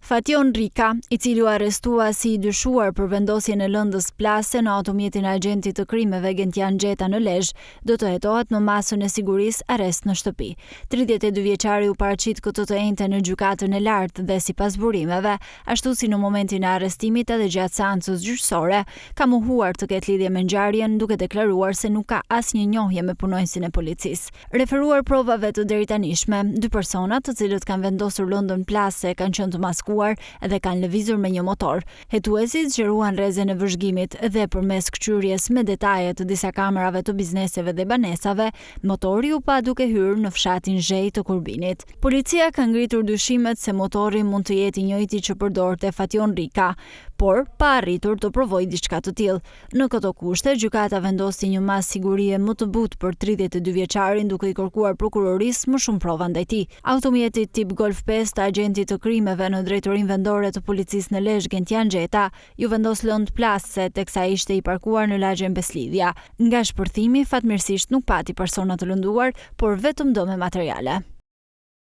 Fation Rika, I cili u arrestua si I dyshuar për vendosjen e lëndës plase në automjetin e agentit të krimeve Gentian Gjeta në Lezhë, do të hetohet në masën e sigurisë arrest në shtëpi. 32 vjeçari u paraqit këtë të enjte në gjykatën e lartë dhe sipas burimeve, ashtu si në momentin e arrestimit edhe gjatë seancës gjyqësore, ka mohuar të ketë lidhje me ngjarjen, duke deklaruar se nuk ka asnjë njohje me punonjësin e policisë. Referuar provave të deritanishme, 2 persona të cilët kanë vendosur lëndën plase kanë qenë të maskuar dhe kanë lëvizur me një motor. Hetuesit zgjeruan rrezën e vëzhgimit dhe përmes kçyrjes me detaje të disa kamerave të bizneseve dhe banesave, motori u pa duke hyrë në fshatin Zhej të Kurbinit. Policia ka ngritur dyshimet se motori mund të jetë I njëjti që përdorte Fation Rika, por pa arritur të provojë diçka të tillë. Në këto kushte, gjykata vendosi një masë sigurie më të butë për 32 vjeçarin duke I kërkuar prokurorisë më shumë prova ndaj tij. Automjeti tip Golf 5 të agentit të krimeve në drejtorinë vendore të policisë në Lezhë Gentian Gjeta ju vendos lëndë plase teksa ishte I parkuar në lagjen Beslidhja. Nga shpërthimi, fatmirësisht nuk pati persona të lënduar, por vetëm dëme materiale.